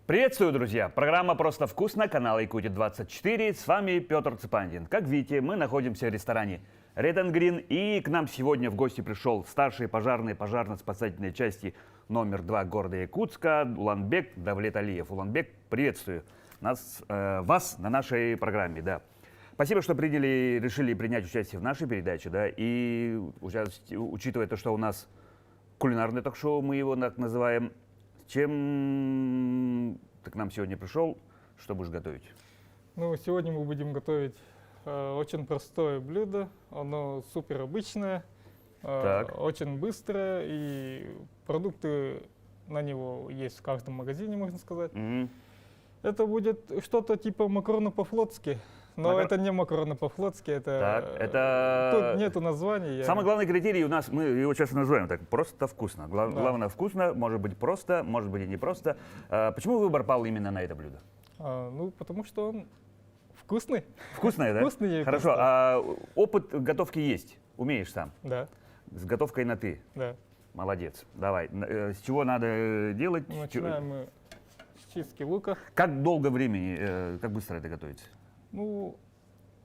Приветствую, друзья! Программа «Просто вкусно», канал Якутия-24. С вами Петр Цыпандин. Как видите, мы находимся в ресторане Red and Green. И к нам сегодня в гости пришел старший пожарный пожарно-спасательной части номер 2 города Якутска Уланбек Давлеталиев. Уланбек, приветствую вас на нашей программе. Да. Спасибо, что решили принять участие в нашей передаче. Да, и учитывая то, что у нас кулинарное ток-шоу, мы его так называем, чем ты к нам сегодня пришел, что будешь готовить? Ну, сегодня мы будем готовить очень простое блюдо. Оно супер обычное, очень быстрое, и продукты на него есть в каждом магазине, можно сказать. Это будет что-то типа макароны по-флотски. Но это не макароны по-флотски, это... Тут нету названия. Самый главный критерий у нас, мы его часто называем так, просто вкусно. Главное вкусно, может быть просто, может быть и не просто. Почему выбор пал именно на это блюдо? Ну, потому что он вкусный. Вкусное, да? Вкусный. Хорошо, а опыт готовки есть? Умеешь сам? Да. С готовкой на «ты»? Да. Молодец. Давай, с чего надо делать? Начинаем мы с чистки лука. Как долго времени, как быстро это готовится? Ну,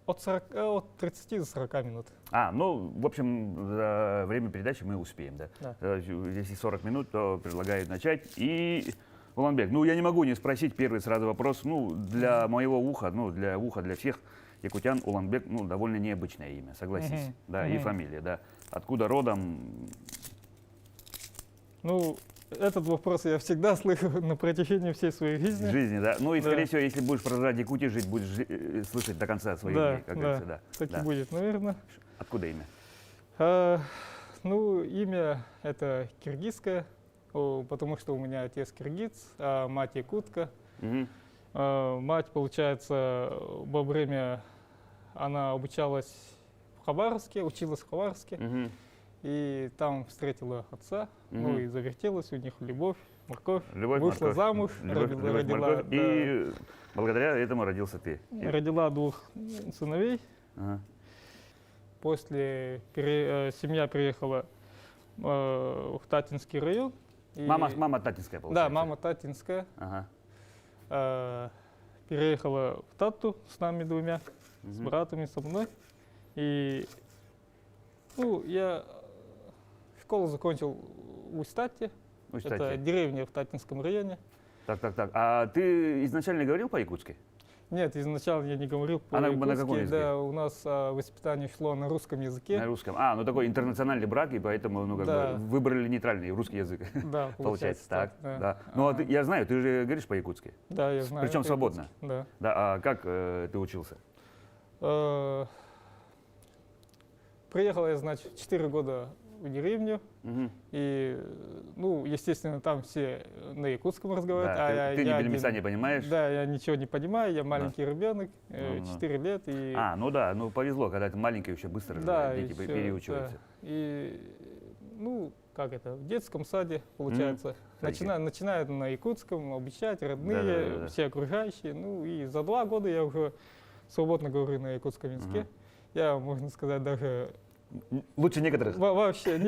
от 30 до 40 минут. Ну, в общем, за время передачи мы успеем, да? Да. Если 40 минут, то предлагаю начать. И, Уланбек, я не могу не спросить первый сразу вопрос. Для моего уха, для всех якутян Уланбек, довольно необычное имя, согласись. Да, и фамилия, да. Откуда родом? Ну, этот вопрос я всегда слышу на протяжении всей своей жизни. Да. Ну и, скорее всего, если будешь продолжать Якутии жить, будешь слышать до конца своих дней, как говорится, да. Так и будет, наверное. Откуда имя? Имя это киргизское, потому что у меня отец киргиз, а мать якутка. Мать, получается, во время она обучалась в Хабаровске, училась в Хабаровске. И там встретила отца, и завертелась у них любовь, морковь, вышла замуж, родила. И благодаря этому родился ты. Родила 2 сыновей. После семья переехала в Татинский район. Мама татинская, получается? Да, мама татинская. Переехала в Тату с нами 2, с братами, со мной. И я школу закончил в Устате. Это деревня в Татинском районе. Так. А ты изначально говорил по-якутски? Нет, изначально я не говорил по-якутски. На каком языке? Да, у нас воспитание шло на русском языке. На русском. Такой интернациональный брак, и поэтому выбрали нейтральный русский язык. Да, получается. Так. Да. Я знаю, ты же говоришь по-якутски. Да, я знаю. Причем свободно. Да. А как ты учился? Приехал я, значит, 4 года в деревню, и, естественно, там все на якутском разговаривают. Да, ты ни белемеса не понимаешь? Да, я ничего не понимаю, я маленький ребенок, 4 лет. И... повезло, когда ты маленький, еще быстро дети переучиваются. Да. И, в детском саде, получается, начинают на якутском обучать, родные, все окружающие. И за 2 года я уже свободно говорю на якутском языке. Я, можно сказать, даже... Лучше некоторых? Вообще,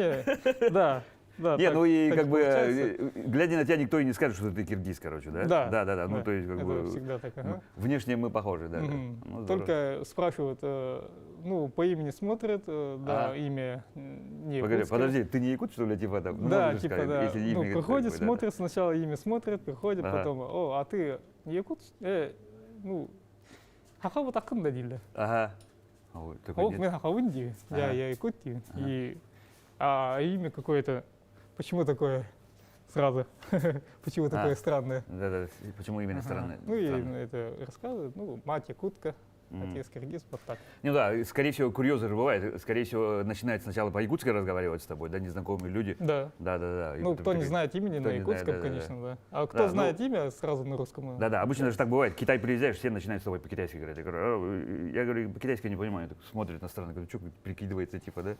да. Глядя на тебя, никто и не скажет, что ты киргиз, короче, да? Да. То есть, это всегда так, внешне мы похожи, да. Только спрашивают, по имени смотрят, имя не якутское. Подожди, ты не якут, что ли, типа там? Да, да. Приходят, смотрят, сначала имя смотрят, приходят, потом, а ты не якут? Хахава такында дейді. Я якутия. Имя какое-то, почему такое сразу? Почему такое странное? Да, почему именно странное? И это рассказывают, мать якутка, отец киргиз, вот так. Скорее всего, курьезы же бывают. Скорее всего, начинают сначала по-якутски разговаривать с тобой, да, незнакомые люди. Да. Да. Кто не знает имени на якутском, конечно, да. А кто знает имя, сразу на русском. Да, обычно же так бывает. В Китай приезжаешь, все начинают с тобой по-китайски говорить. Я говорю, по-китайски не понимаю. Смотрят на страну, говорю, что прикидывается, типа, да?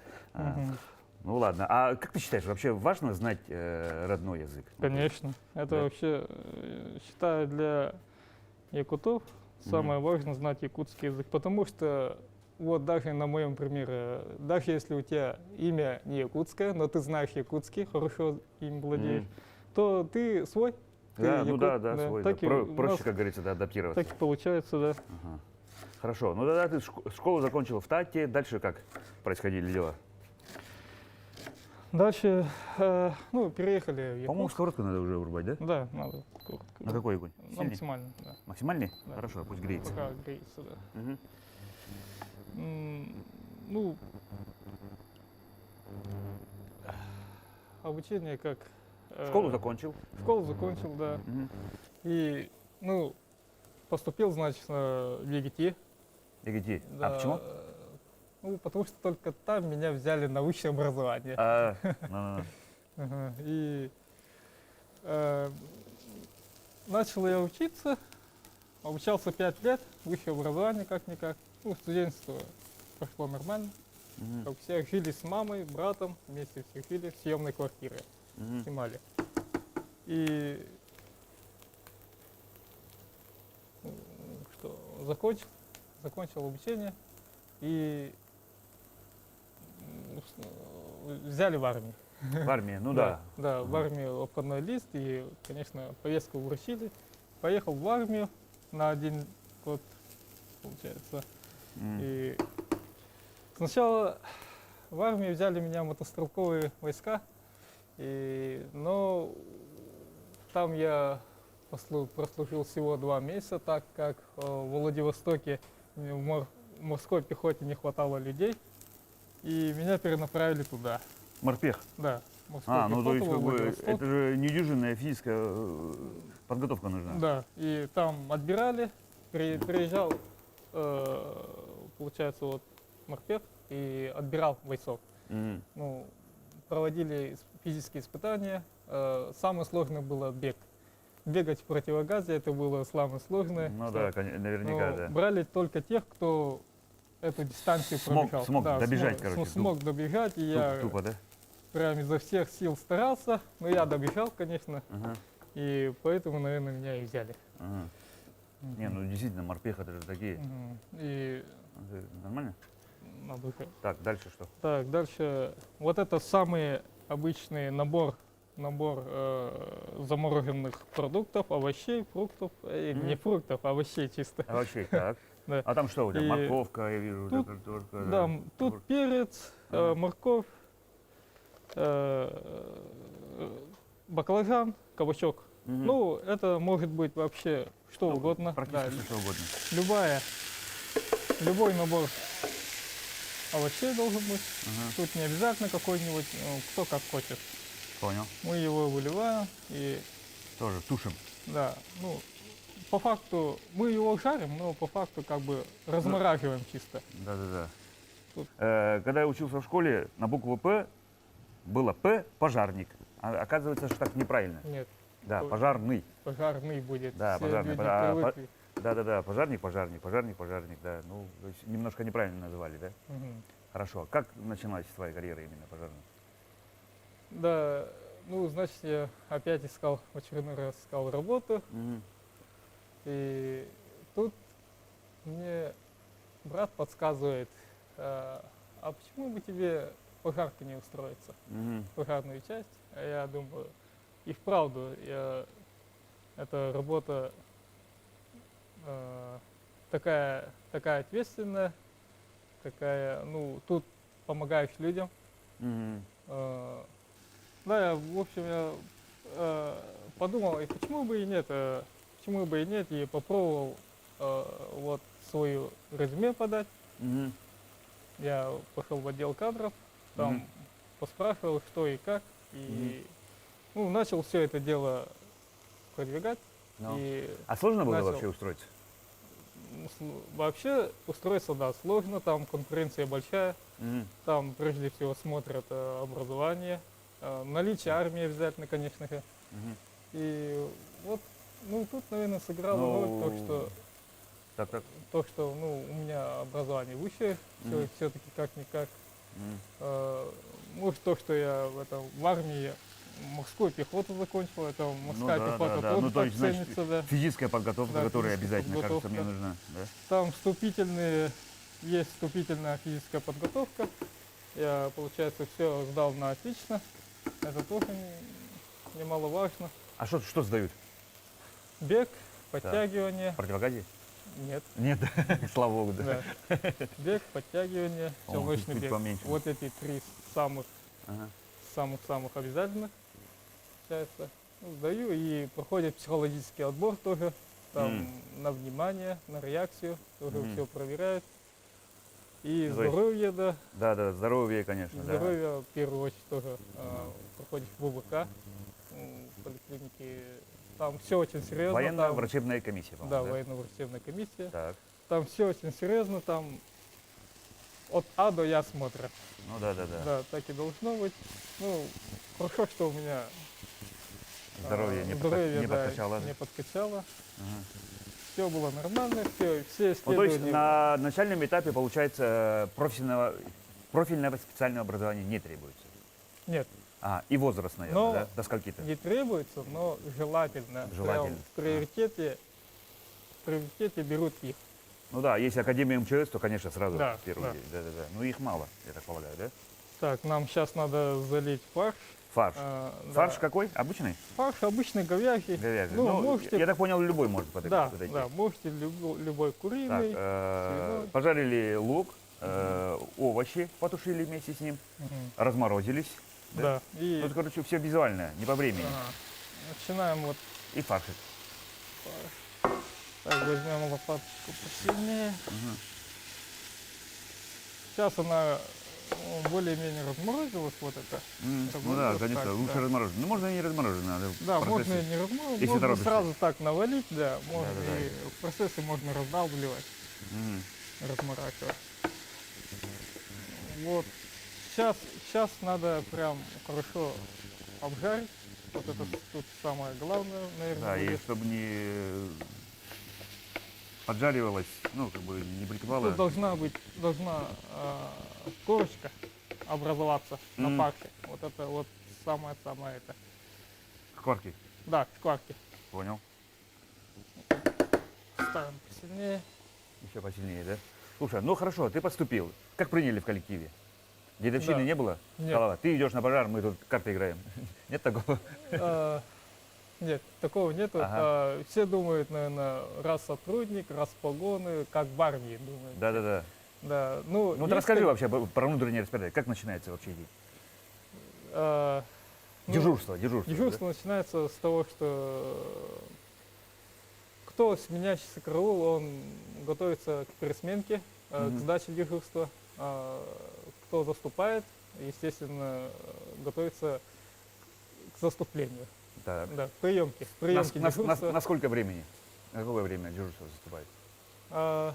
Ну ладно. А как ты считаешь, вообще важно знать родной язык? Конечно. Это вообще, считаю, для якутов самое важное знать якутский язык, потому что даже на моем примере, даже если у тебя имя не якутское, но ты знаешь якутский, хорошо им владеешь, то ты свой. Да, ну да, якут, да, свой. так Да. и у Проще, нас как говорится, да, адаптироваться. так и получается, да. Ага. Хорошо. Ну тогда ты школу закончил в Тате. Дальше как происходили дела? Дальше, ну, переехали в По-моему, Якутск. сковородку надо уже вырубать, да? Да, надо. На какой огонь? Ну, Сильный? максимально, да. Максимальный? Да. Хорошо, пусть греется. Пока греется, да. Мгм. Ну, обучение как... Школу закончил. Школу закончил, да. Мгм. И, ну, поступил, значит, в ЕГТ. ЕГТ. Да, А почему? Ну, потому что только там меня взяли на высшее образование. Ну, Ага, и э, начал я учиться, обучался 5 лет, высшее образование как-никак. Ну, студенчество прошло нормально. мгм, Как всех жили с мамой, братом, вместе все жили в съемной квартире, мгм. снимали. И ну, что, закончил обучение и взяли в армию. В армии, ну да. Да, в армию обходной лист, и, конечно, повестку вручили. Поехал в армию на 1 год, получается. М. И сначала в армию взяли меня мотострелковые войска, но там я прослужил всего 2 месяца, так как в Владивостоке в морской пехоте не хватало людей, и меня перенаправили туда. Морпех. Да, морскую Ну то есть пехоту как во бы Владивосток. это же недюжинная физическая подготовка нужна. Да, и там отбирали, приезжал, получается, вот морпех и отбирал бойцов. Мгм. Ну, проводили физические испытания. Самое сложное было бег. Бегать в противогазе это было самое сложное. Ну что- да, наверняка, но да. брали только тех, кто эту дистанцию Смог- пробежал. смог Да, добежать, смог, короче, смог добежать, и я Тупо, да? прям изо всех сил старался. Но я добежал, конечно, Ага, и поэтому, наверное, меня и взяли. ага. Не, ну действительно, морпех это же такие. Мгм. И Это нормально? надо Так, дальше что? Так, дальше. Вот это самый обычный набор замороженных продуктов, овощей, фруктов. Мгм. Не фруктов, а овощей чисто. А вообще, так. Да. А там что у тебя? И Морковка, я вижу, тут- картошка. Да, тут картошка. перец, Ага. морковь, баклажан, кабачок. Мгм. Ну, это может быть вообще что Ну, угодно. Да, Практически что угодно. любой набор овощей должен быть. Ага, Тут не обязательно какой-нибудь, кто как хочет. понял. Мы его выливаем и, Тоже тушим. да, ну, по факту мы его жарим, но по факту как бы размораживаем чисто. Да-да-да. Тут- Когда я учился в школе, на букву П было П пожарник. А оказывается, что так неправильно. Нет, Да, Ой. пожарный. пожарный будет. Да, Все пожарный, люди а, привыкли. Да-да-да, пожарник, да. Ну, то есть немножко неправильно называли, да? Мгм. Хорошо. Как началась твоя карьера именно пожарной? Да, ну, значит, я опять в очередной раз искал работу. Мгм. И тут мне брат подсказывает, а почему бы тебе пожарку не устроиться? Мгм. Пожарную часть. А я думаю, и вправду, эта работа такая ответственная, ну, тут помогаешь людям. Мгм. Да, в общем, я подумал, и почему бы и нет, и попробовал вот свою резюме подать. Мгм. Я пошел в отдел кадров, там Мгм. поспрашивал, что и как, и ну, начал все это дело продвигать. Ну. И А сложно было начал. вообще устроиться? Вообще устроиться, да, сложно, там конкуренция большая, Мгм. там прежде всего смотрят образование, наличие армии обязательно, конечно же. Мгм. И вот, ну, тут, наверное, сыграло Ну, роль Так. ну, у меня образование высшее, Мгм. все-таки как-никак. Мгм. Может, то, что я в армии морскую пехоту закончил, это морская да, пехота да. тоже Ну, то так есть, значит, ценится, да. Физическая подготовка, Да, которая физическая обязательно, кажется, мне подготовка. нужна. Да? Там есть вступительная физическая подготовка. Я, получается, все сдал на отлично. Это тоже немаловажно. А что сдают? бег, подтягивание. Противогазе? Нет. Нет, слава богу, да. Да. Бег, подтягивание, О, челночный чуть бег. поменьше. Вот эти три самых Ага. самых обязательных, получается. Ну, сдаю и проходит психологический отбор тоже. Там на внимание, на реакцию тоже все проверяют. И То есть- здоровье, да. Да, да, здоровье, конечно, да. Здоровье в первую очередь тоже проходит в ВВК, в поликлинике. Там все очень серьезно. Военная там- врачебная комиссия, Да, по-моему, военно-врачебная комиссия. Так, Там все очень серьезно, там от А до Я смотрят. ну да, да, да. Да, так и должно быть. Ну, хорошо, что у меня Здоровье не, здоровье, не да, подкачало. да? не подкачало. Ага. Все было нормально, все Ну, то есть исследования. на начальном этапе, получается, профильного специального образования не требуется. Нет, И возраст, наверное, Но- да? До скольки-то? не требуется, но желательно. Желательно. Прям в приоритете берут их. Ну да, если Академия МЧС, то, конечно, сразу Да, в первую да. очередь. Да, да, да. Ну их мало, я так полагаю, да? Так, нам сейчас надо залить фарш. Фарш. Да. Фарш какой? Обычный? Фарш обычный говяжий. Говяжий. Ну, Ну, можете, я так понял, любой может да, подойти. да, можете любой Так, куриный. свиной. пожарили лук, овощи потушили вместе с ним, Мгм. разморозились. Да. И Ну, это, короче, все визуальное, не по времени. ага, начинаем вот И фаршик. так, возьмем лопатку посильнее. Мгм. Сейчас она более-менее разморозилась, вот это. Ну Разморозилось да, так, конечно, лучше да. размороженное. Ну, можно и не размороженное. надо в Да, процессе. можно и не разморозить, если можно торопишься. сразу так навалить, да, можно Да-да-да. и в процессе можно раздалбливать, Мгм. разморачивать. Вот, сейчас надо прям хорошо обжарить, вот это тут самое главное, наверное, Да, и будет. чтобы не поджаривалось, ну, как бы не прикипало. Тут должна корочка образоваться на Мгм. фарше. Вот это вот самое-самое это. Шкварки. Да, шкварки. Понял. Ставим посильнее. Еще посильнее, да? Слушай, ну хорошо, ты поступил. Как приняли в коллективе? Дедовщины Да. не было? Нет. Сказала, ты идешь на пожар, мы тут карты играем. Нет такого? Нет, такого нету. Ага. Все думают, наверное, раз сотрудник, раз погоны, как в армии думают. Да-да-да. Да, ну, Ну, есть ты расскажи как- вообще про внутреннее распорядок. Как начинается вообще день? ну, Дежурство. Дежурство начинается с того, что кто сменящийся караул, он готовится к пересменке, к Мгм. сдаче дежурства. Кто заступает, естественно, готовится к заступлению. да? Так. Да, приемки. Приемки дежурства. На сколько времени? На какое время дежурство заступает? А,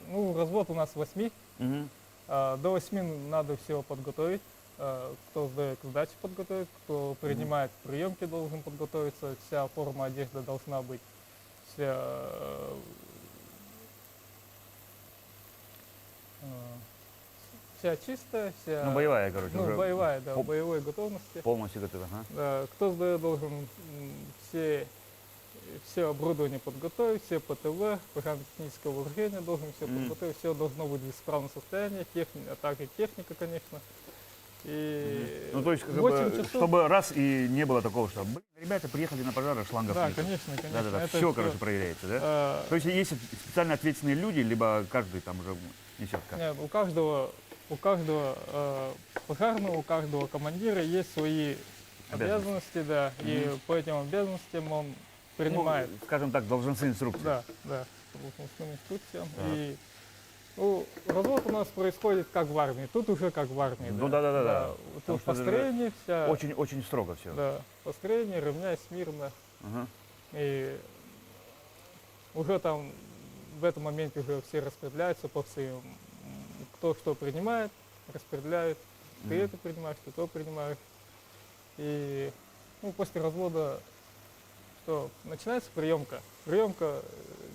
ну, развод у нас с 8. Мгм. До 8 надо все подготовить. Кто сдает к сдаче подготовить, кто принимает приемки должен подготовиться, вся форма одежды должна быть вся чистая, вся Ну, боевая, короче, ну, уже боевая, да, пол- в боевой готовности. полностью готова. Ага. Да, кто сдает, должен все оборудование подготовить, все ПТВ, программно-техническое вооружение должен все Мгм. подготовить, все должно быть в исправном состоянии, а также техника, конечно. И Ну, то есть, как 8 бы, часов. чтобы раз и не было такого, что «Блин, ребята приехали на пожар, а шлангов Да, нету». конечно, конечно. Да-да-да, Это все, всё, короче, проверяется, да? э, То есть есть специально ответственные люди, либо каждый там уже несет как? нет, у каждого пожарного, у каждого командира есть свои обязанности, да, и по этим обязанностям он принимает. Ну, скажем так, должностные инструкции. Да, да, по должностным инструкциям. Так. И развод у нас происходит как в армии. Тут уже как в армии. Ну да. Тут Потому что построение вся. Очень строго все. Да, построение, равняй смирно. Ага. И уже там в этом моменте уже все распределяются по своим. Кто что принимает, распределяет. Ты это принимаешь, ты то принимаешь. И после развода что начинается приемка. Приемка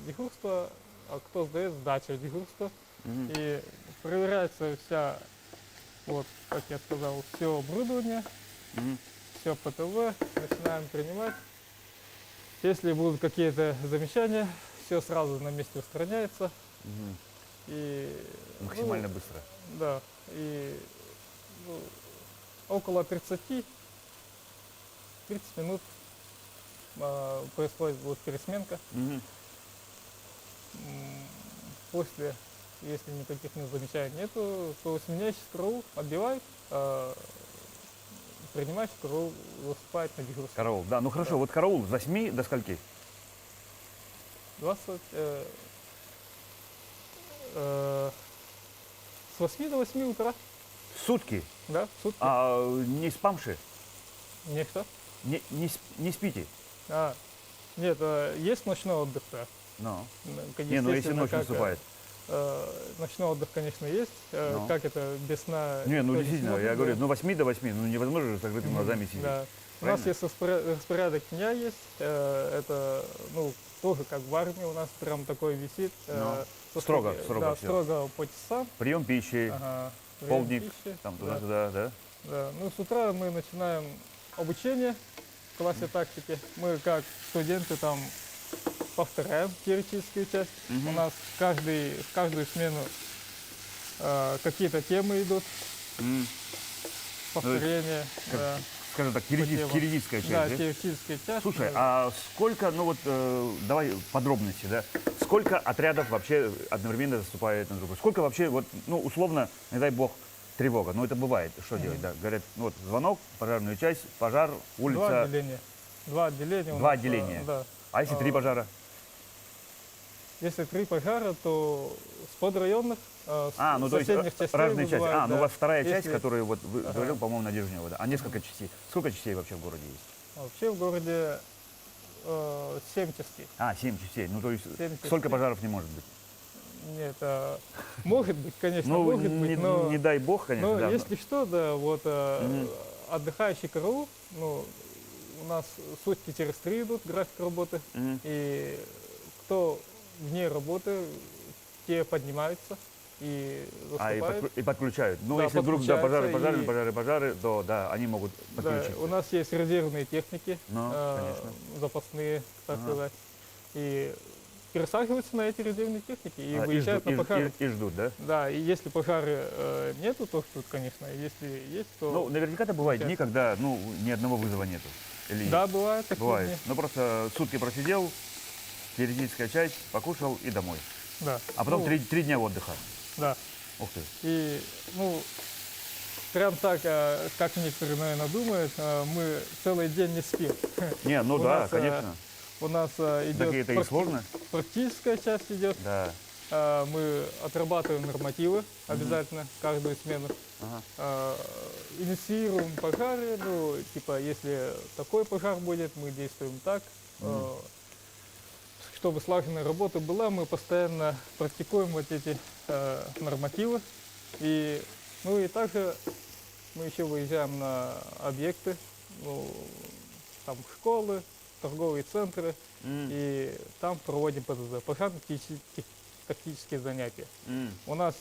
дежурства, а кто сдает сдача дежурства. Мгм. И проверяется вся, вот, как я сказал, все оборудование, Мгм. все ПТВ, начинаем принимать. Если будут какие-то замечания, все сразу на месте устраняется. Мгм. И, Максимально быстро. Да, и около 30 минут происходит вот пересменка. Мгм. После, если никаких замечаний нету, то сменяющий скру отбивает, принимающий скру выступает на дежурство. Караул, да. Ну хорошо, Да. вот караул с 8 до скольки? 20, с 8 до 8 утра, Сутки. да, в сутки. А не спамши? Нечто. Не спите? Нет, есть ночной отдых, да. Ну. Как Не, ну если естественно, ночь как, наступает. ночной отдых, конечно, есть. Ну. Как это без сна? Не, ну никто действительно, сможет, я да. говорю, ну 8 до 8, ну невозможно же с закрытыми глазами сидеть. Да. У нас Правильно? есть распорядок дня есть. Это, ну, тоже как в армии у нас прям такой висит. Ну, со строго, строги- строго Да, всё. строго по часам. Прием пищи, Ага, время полдник, пищи, там да, туда-сюда, да? да. Ну, с утра мы начинаем обучение в классе тактики. Мы как студенты там повторяем теоретическую часть. Мгм. У нас в каждую смену какие-то темы идут, М, повторения. как Да, Скажем так, темам. киргизская часть, да, да? теоретическая часть. Слушай, да. а сколько, ну вот, давай подробности, да? Сколько отрядов вообще одновременно заступает на другой? Сколько вообще, вот, ну, условно, не дай бог, тревога? Ну, это бывает, что делать, да? Говорят, ну, вот, звонок, пожарную часть, пожар, Два улица. отделения. Два отделения. у Два нас, отделения. Да. А если 3 пожара? Если 3 пожара, то с подрайонных, с Ну, то есть соседних частей разные части. вызывают, Ну, у да. вас вторая часть, Если- которую вот вы Ага. говорил, по-моему, на Дежнево, да? А несколько частей. Сколько частей вообще в городе есть? Вообще в городе 7 частей. 7 частей. Ну, то есть 7 столько частей. пожаров не может быть. Нет, может быть, конечно, Ну, может не, быть, но, не дай бог, конечно, но да. если что, да, вот Мгм. отдыхающий караул, ну, у нас сутки через 3 идут, график работы, Мгм. и кто вне работы, те поднимаются и И, выступают. и подключают. Ну, Да, если вдруг да, пожары, подключаются пожары, и- пожары, то да, они могут Да, подключиться. у нас есть резервные техники, Ну, конечно. запасные, так Ага. сказать, и пересаживаются на эти резервные техники и И выезжают ждут, на пожары. и ждут, да? Да, и если пожары нету, то тут, конечно, если есть, то... Ну, наверняка-то бывают дни, Получается. когда, ну, ни одного вызова нету. Или есть? да, бывает такие Бывает. дни. Ну, просто сутки просидел, теоретическая часть, покушал и домой. Да. А потом Ну, 3 дня отдыха. Да. Ух ты. И, ну, прям так, как некоторые, наверное, думают, мы целый день не спим. Не, ну У да, нас, конечно. У нас Так идет это и сложно. практическая часть идет. Да. Мы отрабатываем нормативы обязательно каждую смену. Ага. Инициируем пожары, ну, типа, если такой пожар будет, мы действуем так. Чтобы слаженная работа была, мы постоянно практикуем вот эти нормативы. И, ну и также мы еще выезжаем на объекты, ну, там школы, торговые центры, М, и там проводим ПТЗ, пожарно-тактические занятия. м. У нас,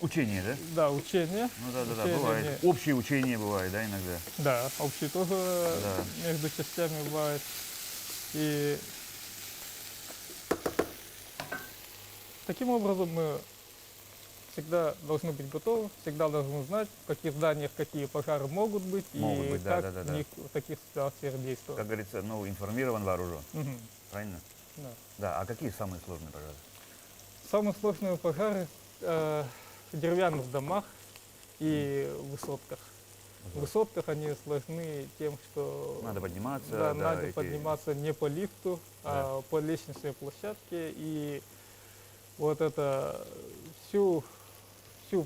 Учение, да? да, учения, Ну да, Учения бывает. Общие учения бывают, да, иногда. да, общие тоже Да. между частями бывают. И таким образом мы всегда должны быть готовы, всегда должны знать, в каких зданиях какие пожары могут быть Могут и быть, да, как да, да, в них в таких ситуациях действовать. Как говорится, ну, информирован, вооружен. Мгм, Правильно? да. Да. А какие самые сложные пожары? Самые сложные пожары в деревянных домах и высотках. В высотках они сложны тем, что Надо подниматься. да, надо эти- подниматься не по лифту, а по лестничной площадке. И вот это всю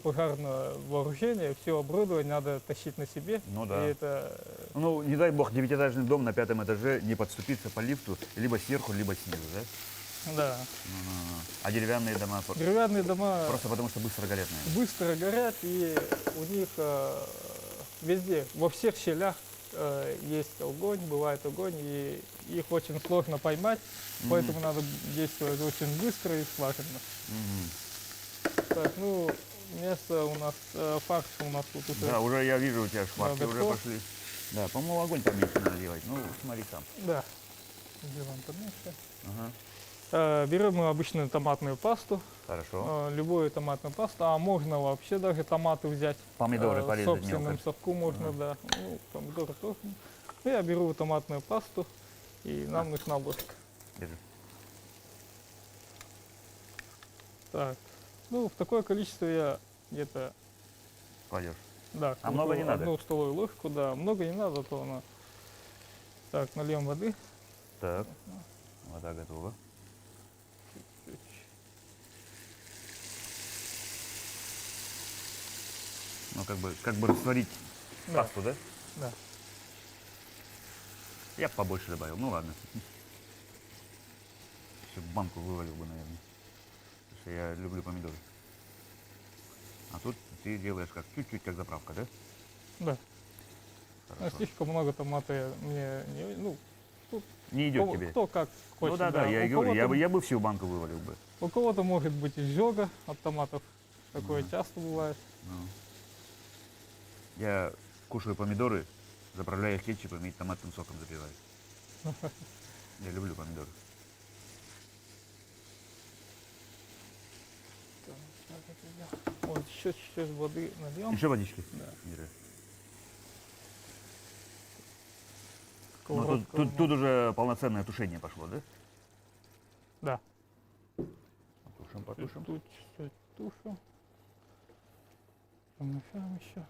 пожарное вооружение, все оборудование надо тащить на себе. Ну да. И это Ну, не дай бог, 9-этажный дом на 5-м этаже не подступиться по лифту либо сверху, либо снизу, да? да. Ну. А деревянные дома Деревянные дома просто потому, что быстро горят, наверное. быстро горят, и у них везде, во всех щелях есть огонь, бывает огонь, и их очень сложно поймать, поэтому надо действовать очень быстро и слаженно. Мгм. Так, ну, место у нас, фарш у нас тут уже. Да, уже я вижу у тебя шпарки Да, уже готов. пошли. Да, по-моему, огонь поменьше надо делать. Ну, смотри сам. Да. Делаем поменьше. Ага. Берем мы обычную томатную пасту, Хорошо. любую томатную пасту, а можно вообще даже томаты взять. Помидоры В порезать собственном мелко. соку можно, да. Ну, помидоры тоже. Ну, я беру томатную пасту И нам нужна ложка. Держи. Так, ну, в такое количество я где-то, Кладешь. да, А много не надо? одну столовую ложку, да, много не надо, то она... Так, нальем воды. Так. Вода готова. Ну, как бы растворить Да, пасту, да? да. Я б побольше добавил. Ну ладно. Еще банку вывалил бы, наверное. Потому что я люблю помидоры. А тут ты делаешь как чуть-чуть как заправка, да? Да. Но Хорошо. слишком много томата мне не... Ну, Не идет тебе. кто как хочет. Ну да, я и У говорю, кого-то- я бы всю банку вывалил бы. У кого-то может быть изжога от томатов. Такое Ага. часто бывает. Ну. Я кушаю помидоры, заправляю их кетчупом и томатным соком запиваю. Я люблю помидоры. Вот еще чуть-чуть воды нальем. Еще водички? Да. Держи. Ну, Сковородка тут уже полноценное тушение пошло, да? Да. Потушим. Тут чуть-чуть тушу. Помешаем еще.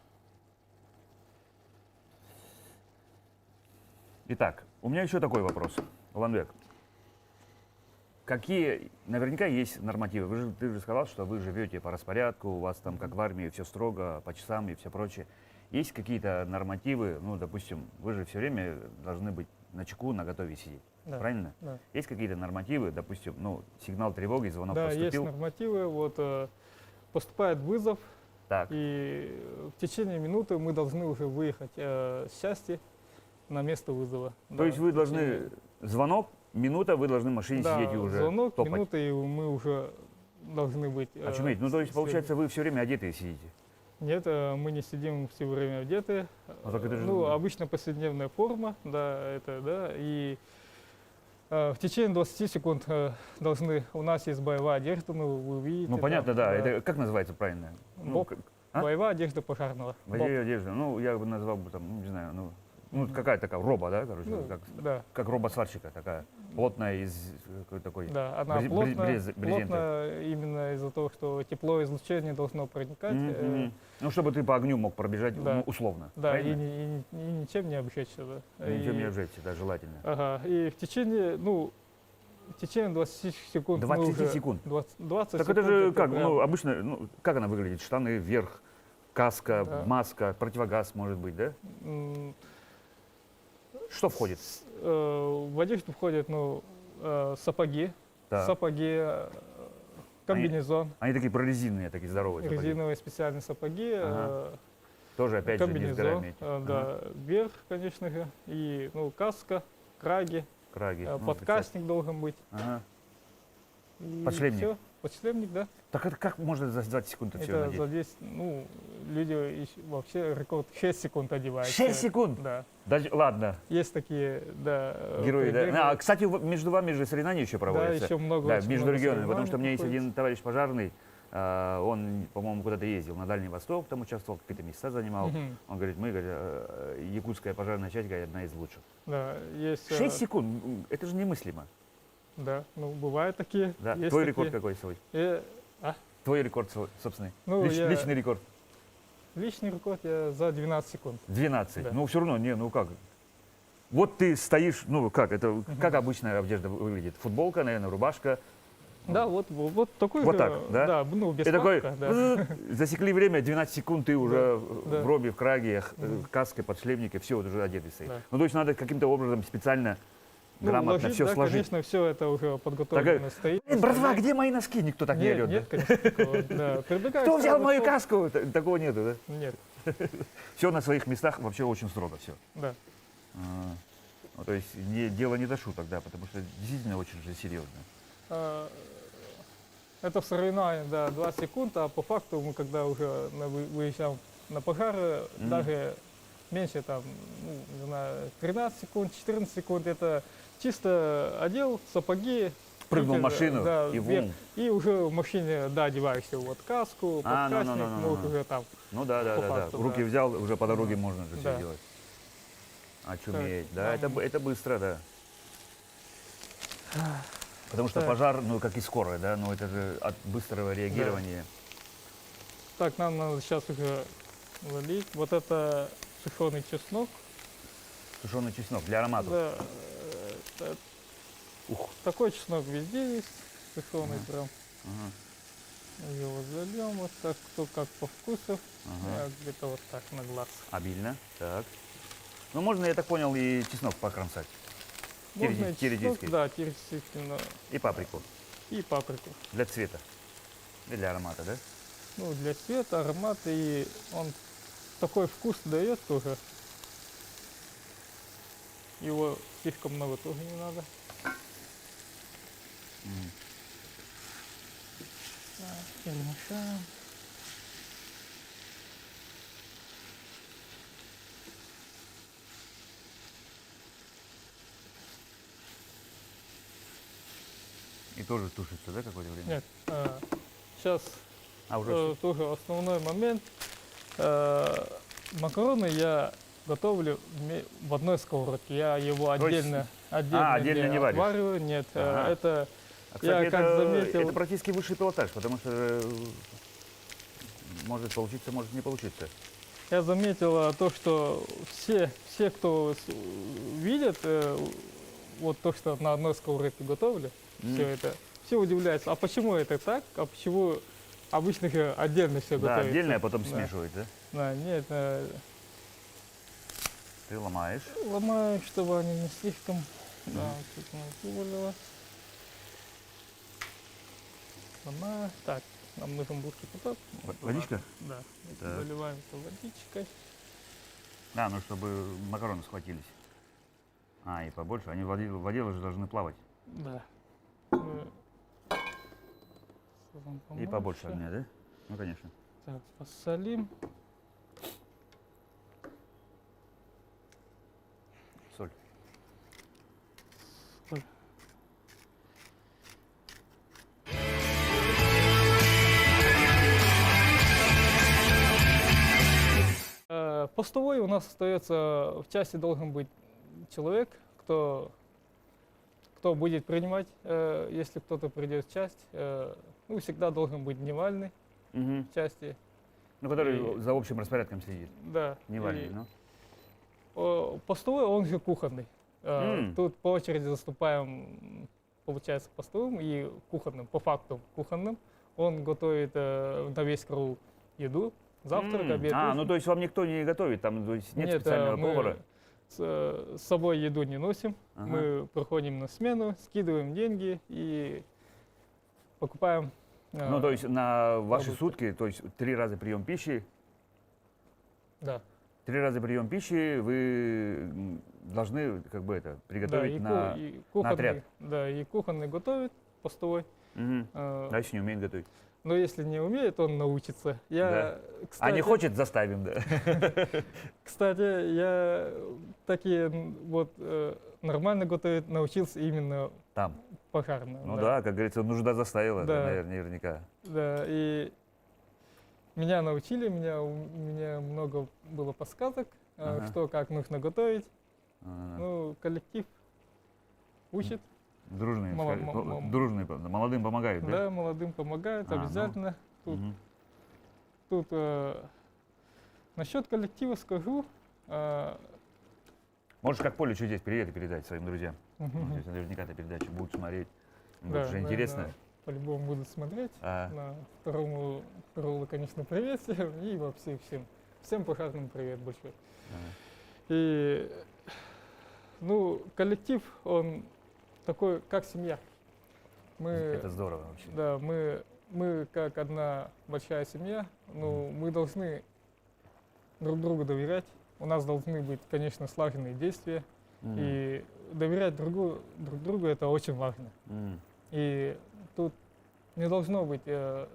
Итак, у меня еще такой вопрос. Уланбек, какие, наверняка есть нормативы. Ты же сказал, что вы живете по распорядку, у вас там, как в армии, все строго, по часам и все прочее. Есть какие-то нормативы, ну, допустим, вы же все время должны быть на чеку, на готове сидеть, Да. правильно? Да. Есть какие-то нормативы, допустим, ну, сигнал тревоги, звонок Да, есть поступил. нормативы. Вот поступает вызов, Так, и в течение минуты мы должны уже выехать с части на место вызова. то есть вы должны, звонок, минута, вы должны в машине Да, сидеть и уже звонок, топать. минута, и мы уже должны быть. Очуметь. Ну, то есть, получается, вы все время одетые сидите. Нет, мы не сидим все время одеты. А так это же- Ну, обычно повседневная форма, да, это, да, и в течение 20 секунд должны, у нас есть боевая одежда, ну, вы видите. Ну, понятно, там, да. Это как называется правильно? Ну, БОП. а? Боевая одежда пожарного. БОП. Водяная одежда. Ну, я бы назвал бы там, ну, не знаю, ну какая такая роба, да, короче, Ну, как да, робосварщика такая, плотная из какой-то такой. да, она брезента. плотно именно из-за того, что тепло излучение должно проникать. Мгм. Ну, чтобы ты по огню мог пробежать, да. ну, условно. Да, и, правильно? и ничем не обжечься. Да. И ничем И- не обжечься, да, желательно. Ага, и в течение, ну, в течение 20 секунд. мы 20 уже- секунд? 20 Так секунд. это же как, прям- ну, обычно, ну, как она выглядит? Штаны вверх, каска, Да. маска, противогаз, может быть, да? м, Что входит? в одежду входят, ну, сапоги, Да. комбинезон, Они такие прорезиненные, такие здоровые. сапоги. резиновые специальные сапоги, Ага. Тоже, опять же, не с комбинезон, горами эти. да, верх, конечно же, и, ну, каска, краги, Краги. Ну, подкастник должен быть. Ага. И Подшлемник. всё. Подшлемник, да. Так это как можно за 20 секунд все Это надеть? за 10, ну, люди вообще рекорд 6 секунд одевают. 6 секунд? Да. Даже, ладно, Есть такие, да, герои, да. примеры. А, кстати, между вами же соревнования еще Да, проводятся. еще много. Да, очень между много регионами, потому что у меня есть соревнований один товарищ пожарный, он, по-моему, куда-то ездил на Дальний Восток, там участвовал, какие-то места занимал. проходит. Мгм. Он говорит, мы, говорит, якутская пожарная часть, говорит, одна из лучших. Да, есть. 6 секунд, это же немыслимо. Да, ну, бывают такие. Да? есть Твой такие. рекорд какой свой? А? Твой рекорд свой, собственный. Ну, я- Личный рекорд. Личный рекорд я за 12 секунд. 12. Да. Ну, все равно, не, ну как. Вот ты стоишь, ну как, это как обычная одежда выглядит? Футболка, наверное, рубашка. Да, вот такой Вот же, так, да? Да, ну, без И такой, папка, да. засекли время, 12 секунд, ты уже Да. в робе, в краге, Мгм. каске, подшлемнике, все, вот уже одетый стоит. Да. Ну, то есть надо каким-то образом специально, Ну, грамотно ложить, все да, сложить. конечно, все это уже подготовлено стоит. Братва, где мои носки? Никто так не Нет, орет, нет, да? конечно, такого, да. Прибегаешь Кто взял сразу, мою что- каску? Такого нету, да? Нет, Все на своих местах, вообще очень строго все. да. Ну, то есть дело не до шуток, да, потому что действительно очень же серьезно. А, Это в соревновании, да, 20 секунд, а по факту мы когда уже выезжаем на пожары, Мгм. даже меньше там, ну, не знаю, 13 секунд, 14 секунд, это чисто одел, сапоги. Прыгнул в видите, машину да, и вверх. вум. И уже в машине, да, одеваешься, вот каску, А, ну, подкастник, ну, ну, уже там. Ну да, да, По да, да. факту, Руки да. взял, уже по дороге можно же Да. все делать. Очуметь, да, нам- это быстро, да. Потому что Так. пожар, ну, как и скорая, да, ну, это же от быстрого реагирования. Так, нам надо сейчас уже валить. Вот это сушеный чеснок. Сушеный чеснок для аромата. Да, э, Ух. такой чеснок везде есть, сушеный прям. Ага, Его зальем вот так, кто как по вкусу. ага. Я где-то вот так на глаз. Обильно, так. Ну, можно, я так понял, и чеснок покромсать. Можно и чеснок, Теоретически. да, теоретически, И паприку и паприку. для цвета. И для аромата, да? Ну, для цвета, аромата, и он такой вкус дает тоже. Его слишком много тоже не надо. Мгм. Так, перемешаем. И тоже тушится, да, какое-то время? Нет, сейчас А, уже тоже основной момент. Макароны я готовлю в одной сковородке. Я его То есть- отдельно отдельно не варишь? вариваю. Нет, Ага. это А, кстати, я как это, заметил- это практически высший пилотаж, потому что может получиться, может не получиться. я заметил то, что все, кто видят, вот то, что на одной сковородке готовлю, М. все это, все удивляются, а почему это так, а почему обычно же отдельно все Да, готовится. отдельно, а потом Да. смешивать, да? Да, нет, Ты ломаешь. ломаю, чтобы они не слишком, да, вот тут вывалило. Ломаю. Так, нам нужен был кипяток. Водичка? Да, Так. заливаем это водичкой. Да, ну чтобы макароны схватились. А, и побольше. Они в воде уже должны плавать. Да. И побольше огня, да? Ну, конечно. Так, посолим. Соль. Соль. Постовой у нас остается, в части должен быть человек, кто будет принимать, если кто-то придет в часть. Ну, всегда должен быть дневальный Мгм. в части. Ну, который И- за общим распорядком следит. Да. Не и, вальный, ну. Постовой, он же кухонный. М. Тут по очереди заступаем, получается, постовым и кухонным, по факту кухонным. Он готовит на весь караул еду, завтрак, обед, А, ужин. ну то есть вам никто не готовит, там то есть нет Нет, специального мы повара? с собой еду не носим. Ага. Мы проходим на смену, скидываем деньги и покупаем. Ну, то есть на ваши продукты. сутки, то есть 3 раза прием пищи, Да. 3 раза прием пищи вы должны как бы это Да, приготовить на... и кухонный, отряд. да, и кухонный готовит постовой. Мгм. э, А если не умеет готовить? Но если не умеет, он научится. Я, А кстати, не хочет, заставим, да. Кстати, я такие вот нормально готовить научился именно Там. пожарным. Ну да, как говорится, нужда заставила, Да. наверняка. Да, и меня научили, у меня много было подсказок, Ага. что как нужно готовить. А, Ну, коллектив учит, Дружные, мало- скажи, мо- дружные, молодым помогают, да? да, молодым помогают А, ну. обязательно. Мгм. Тут насчет коллектива скажу. Можешь как поле чудес приедет и передать своим друзьям. Мгм. Здесь наверняка эту передачу будут смотреть. Им Да, будет же да, интересно. да, по-любому будут смотреть. А, На второму караулу, конечно, привет всем и вообще всем пожарным привет большой. И, ну, коллектив, он такой, как семья. Мы, это здорово вообще. да, мы как одна большая семья, ну, мы должны друг другу доверять. У нас должны быть, конечно, слаженные действия. Мгм. И доверять друг другу это очень важно. Мгм. И тут не должно быть не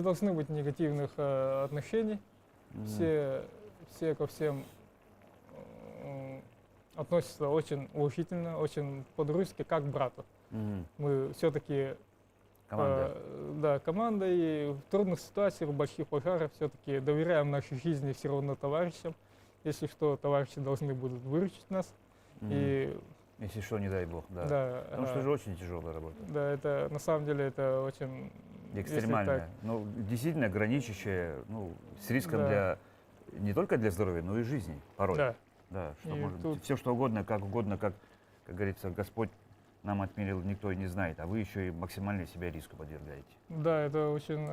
должны быть негативных отношений. Мгм. Все ко всем относятся очень уважительно, очень по-дружески, как к брату. Мгм. Мы все-таки Команда. да, команда, и в трудных ситуациях, в больших пожарах все-таки доверяем нашей жизни все равно товарищам. Если что, товарищи должны будут выручить нас. И Если что, не дай бог, да. да, Потому что это же очень тяжелая работа. да, это на самом деле это очень если Экстремальная. так, Ну, действительно граничащая, ну, с риском Да. для не только для здоровья, но и жизни порой. да, Да, что И может тут- все что угодно, как говорится, Господь нам отмерил, никто и не знает, а вы еще и максимально себя риску подвергаете. да, это очень,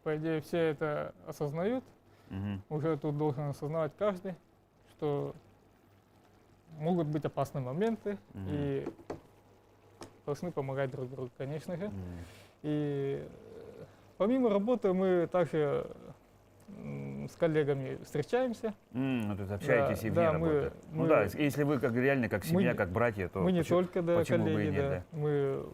по идее, все это осознают. Мгм. Уже тут должен осознавать каждый, что могут быть опасные моменты Мгм. и должны помогать друг другу, конечно же. Мгм. И помимо работы мы также с коллегами встречаемся. Ну, то есть общаетесь и вне да, работы. Ну мы- да, если вы как реально как семья, не- как братья, то мы не почему- только да, почему бы и коллеги, нет, да, мы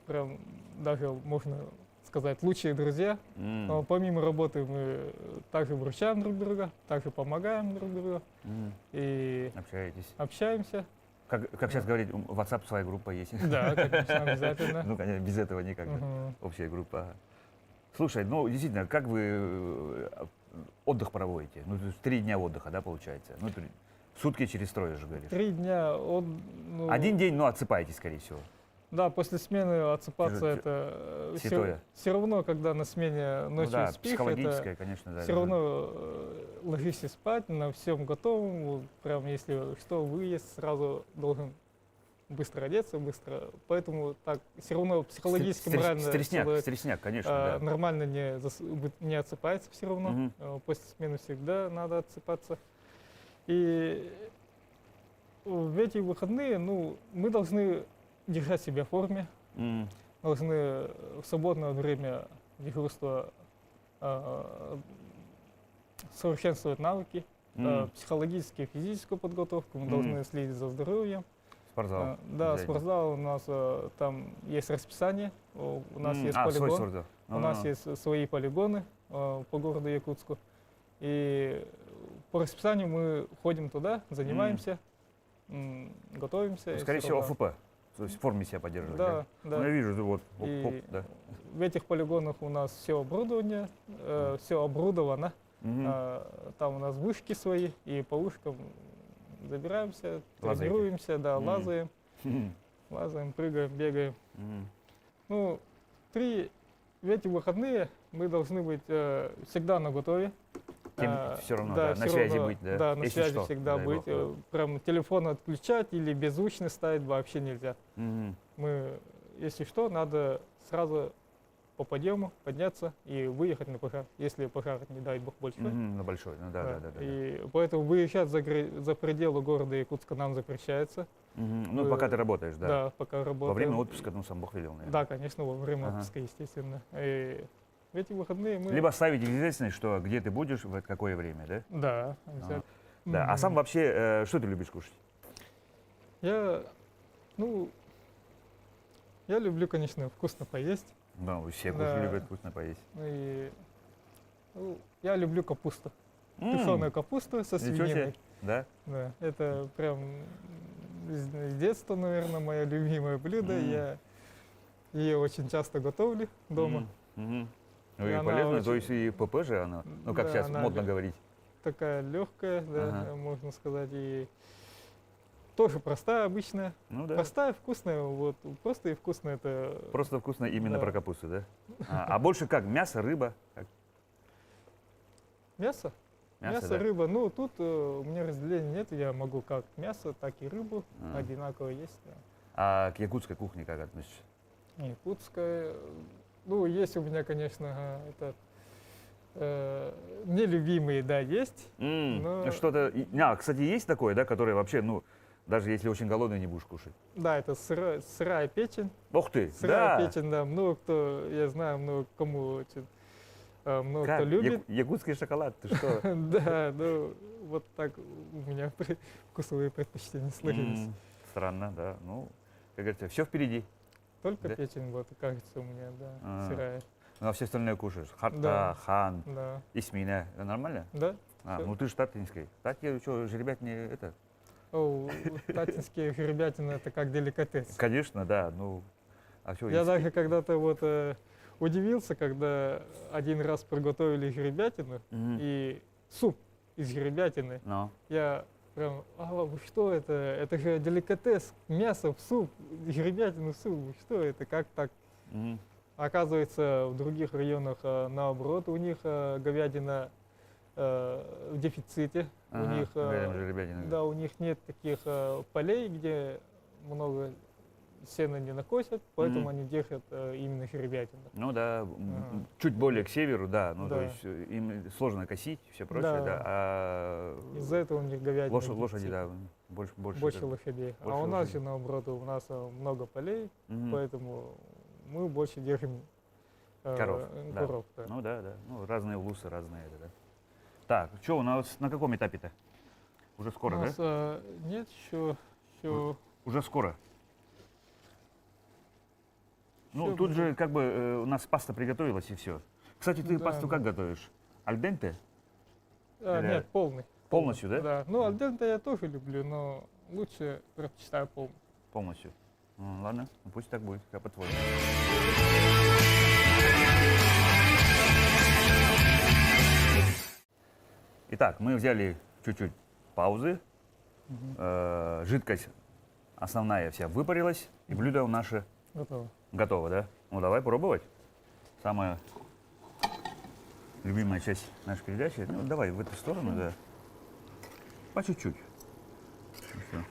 прям даже можно сказать лучшие друзья. М, Но помимо работы мы также выручаем друг друга, также помогаем друг другу и Общаетесь. общаемся. Как сейчас говорить, WhatsApp своя группа есть. Да, конечно, обязательно. Ну, конечно, без этого никак. Да. Мгм. Общая группа. Ага. Слушай, ну действительно, как вы отдых проводите? Ну, то есть 3 дня отдыха, да, получается? Ну, сутки через трое же говоришь. 3 дня от... ну, Один день, ну, отсыпаетесь, скорее всего. Да, после смены отсыпаться Тяжело- это святое. все равно, когда на смене Ну ночью да, спишь, психологическое, это конечно, да. все равно ложишься спать на всем готовом. Вот прям если что, выезд сразу должен быстро одеться, быстро. Поэтому так все равно психологически, морально человек, Стресняк, конечно, да. нормально не отсыпается все равно. Мгм. После смены всегда надо отсыпаться. И в эти выходные, ну, мы должны держать себя в форме, М, должны в свободное время дежурства совершенствовать навыки, психологическую, физическую подготовку, мы должны следить за здоровьем. Спортзал. Да, обязательно. спортзал у нас там есть расписание, у нас есть свой полигон, спортзал. у нас есть свои полигоны по городу Якутску. И по расписанию мы ходим туда, занимаемся, готовимся. Ну, и скорее всё всего, равно. ОФП. То есть в форме себя поддерживать. Да, да. Ну, я вижу, вот, И оп, да. в этих полигонах у нас все оборудование, все оборудовано. Мгм. Там у нас вышки свои, и по вышкам забираемся, Лазаете. тренируемся, да, Мгм. лазаем, прыгаем, бегаем. Мгм. Ну, в эти выходные мы должны быть всегда наготове. Всё равно, да, на всё связи равно, быть, да, Да, на если связи что, всегда дай быть. бог, да. Прям телефон отключать или беззвучный ставить вообще нельзя. Мгм. Мы, если что, надо сразу по подъему подняться и выехать на пожар, если пожар, не дай бог, большой. Мгм, на большой, ну да, да, да. Да. И поэтому выезжать за пределы города Якутска нам запрещается. Мгм. Ну, пока ты работаешь, да. Да, пока работаем. Во время отпуска, ну, сам Бог велел, наверное. Да, конечно, во время Ага. отпуска, естественно. И в эти выходные мы... Либо ставить известность, что где ты будешь, в какое время, да? Да, обязательно. Да. А сам вообще, что ты любишь кушать? Я, ну, я люблю, конечно, вкусно поесть. Ну, все Да. любят вкусно поесть. И, я люблю капусту. М, Тушеную капусту со ничего себе. свининой. Да? Да, это прям с детства, наверное, мое любимое блюдо. М. Я ее очень часто готовлю дома. Мгм. Ну И и она полезно, то очень- есть и ПП же она, ну как Да, сейчас она модно говорить. Такая легкая, да, Ага. можно сказать, и тоже простая, обычная. Ну да. Простая, вкусная, вот просто и вкусная это. Просто вкусно именно Да. про капусту, да? А больше как? Мясо, рыба? Как? Мясо. Мясо, да? рыба. Ну, тут у меня разделения нет, я могу как мясо, так и рыбу А. одинаково есть. Да. А к якутской кухне как относишься? Якутская, ну, есть у меня, конечно, нелюбимые, да, есть. Но- Что-то... Кстати, есть такое, да, которое вообще, ну, даже если очень голодный, не будешь кушать? Да, это сырая печень. Ух ты! Сырая Да! печень, да, много кто, я знаю, много кому очень, много Как? кто любит. Якутский шоколад, ты что? Да, ну, вот так у меня вкусовые предпочтения сложились. Странно, да. Ну, как говорится, все впереди. Только Да? печень, вот, кажется, у меня, да, А. сырая. Ну, а все остальное кушаешь. Харта, Да. хан, Да, исмина. Это нормально? да. Всё. Ну ты же татинский. Татья, что, жеребят не это? О, татинские жеребятины это как деликатес. Конечно, да. Ну, а что, Я даже когда-то вот удивился, когда один раз приготовили жеребятину и суп из жеребятины. Ну, Я прям, вы что это? Это же деликатес, мясо в суп, жеребятину в суп. Вы что это, как так? Мгм. Оказывается, в других районах наоборот, у них говядина в дефиците. У Ага, них, говядина, жеребятина. да, у них нет таких полей, где много сена не накосят, поэтому Мгм. они держат именно жеребятину. Ну да, Ага. чуть более к северу, да. Ну, то Да. есть им сложно косить, все прочее, Да. да. А Из-за этого у них говядина в лошади, дефиците. да, больше. Больше как бы. лошадей. больше А у нас лошадей. же наоборот, у нас много полей, Мгм. поэтому мы больше держим Коров, да. коров, да. Ну да, да. Ну, разные улусы, разные это, да. Так, что у нас на каком этапе-то? Уже скоро, У да? нас нет еще Уже скоро. Ну, Всё тут будет. же как бы у нас паста приготовилась и все. Кстати, ты Да, пасту да. как готовишь? Аль денте? Или нет, полный. Полностью, да? Да. Ну, альденте я тоже люблю, но лучше предпочитаю полный. Полностью. Ну, ладно, ну, пусть так будет, как по-твоему. Итак, мы взяли чуть-чуть паузы. Жидкость основная вся выпарилась, и блюдо наше Готово. готово, да? Ну, давай пробовать. Самая любимая часть нашей передачи. Ну, давай в эту сторону, да. По чуть-чуть. И всё.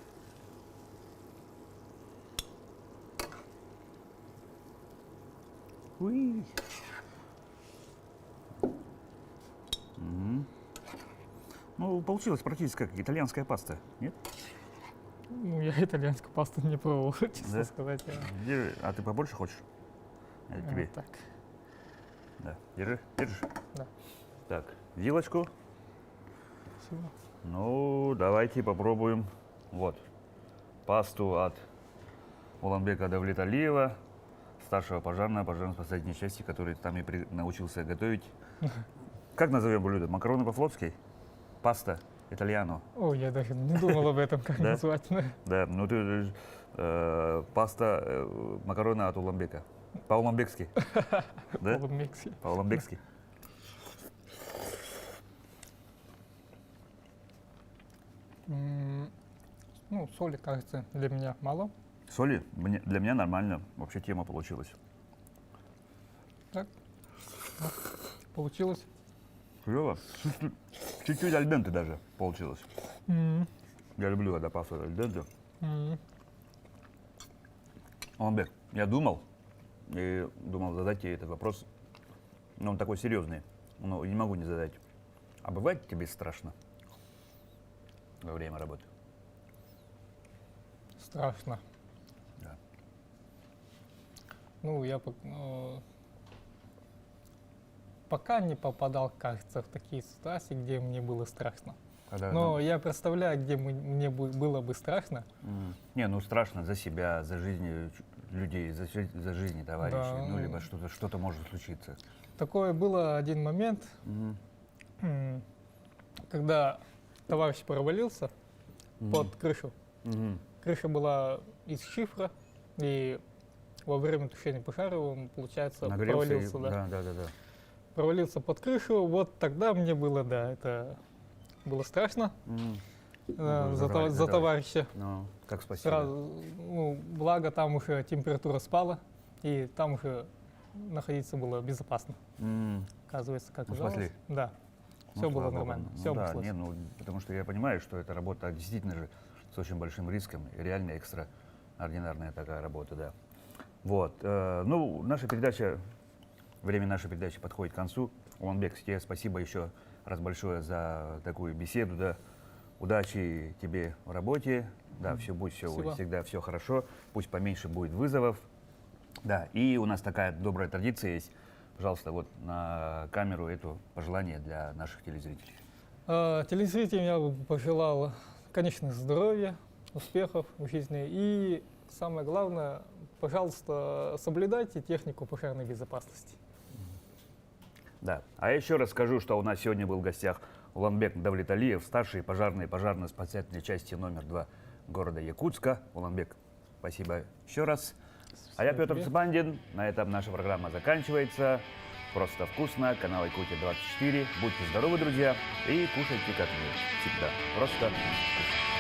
Уи. Мгм. Ну, получилось практически как итальянская паста, нет? Ну, я итальянскую пасту не пробовал, честно Да? сказать. А ты побольше хочешь? Это тебе. Так. Да. Держи, держишь? Да. Так, вилочку. Спасибо. Ну, давайте попробуем. Вот. Пасту от Уланбека Давлеталиева, старшего пожарно-спасательной части, который там и научился готовить. Как назовем блюдо? Макароны по-флотски? Паста итальяно. О, я даже не думал об этом, как Да? назвать. Да, ну ты паста, макароны от Уланбека. По-уламбекски. Да? Полумиксе. По-уламбекски. Ну, соли, кажется, для меня мало. Соли для меня нормально. Вообще тема получилась. Получилось. Клево. Чуть-чуть аль денте даже получилось. М, Я люблю, когда паста аль денте. м. Уланбек, я думал задать тебе этот вопрос, но он такой серьезный, но не могу не задать. А бывает тебе страшно во время работы? Страшно. Да. Ну, я пока не попадал, кажется, в такие ситуации, где мне было страшно. Когда, Но я представляю, где мне было бы страшно. Не, ну страшно за себя, за жизни людей, за жизни товарищей, Да. ну либо что-то может случиться. Такое было один момент, когда товарищ провалился под крышу. Крыша была из шифра, и во время тушения пожара он, получается, Нагрелся провалился. и, Да. да. Провалился под крышу, вот тогда мне было, да, это было страшно за товарища. Ну, как спасибо. Сразу, ну, благо там уже температура спала, и там уже находиться было безопасно. Оказывается, как Ну, оказалось. спасли. Да, Ну, все было слава Богу. нормально, Ну все да, обошлось. не, ну, потому что я понимаю, что эта работа действительно же с очень большим риском, и реально экстраординарная такая работа, да. Вот, ну, время нашей передачи подходит к концу. Уланбек, тебе спасибо еще раз большое за такую беседу, да. Удачи тебе в работе, да, будет Спасибо. всегда все хорошо, пусть поменьше будет вызовов, да. И у нас такая добрая традиция есть. Пожалуйста, вот на камеру это пожелание для наших телезрителей. Телезрителям я бы пожелал, конечно, здоровья, успехов в жизни и, самое главное, пожалуйста, соблюдайте технику пожарной безопасности. Да. А я еще раз скажу, что у нас сегодня был в гостях Уланбек Давлеталиев, старший пожарно-спасательной части номер 2 города Якутска. Уланбек, спасибо еще раз. А я, Петр тебе. Цыбандин. На этом наша программа заканчивается. Просто вкусно, канал Якутия 24. Будьте здоровы, друзья, и кушайте, как мы всегда. Просто вкусно.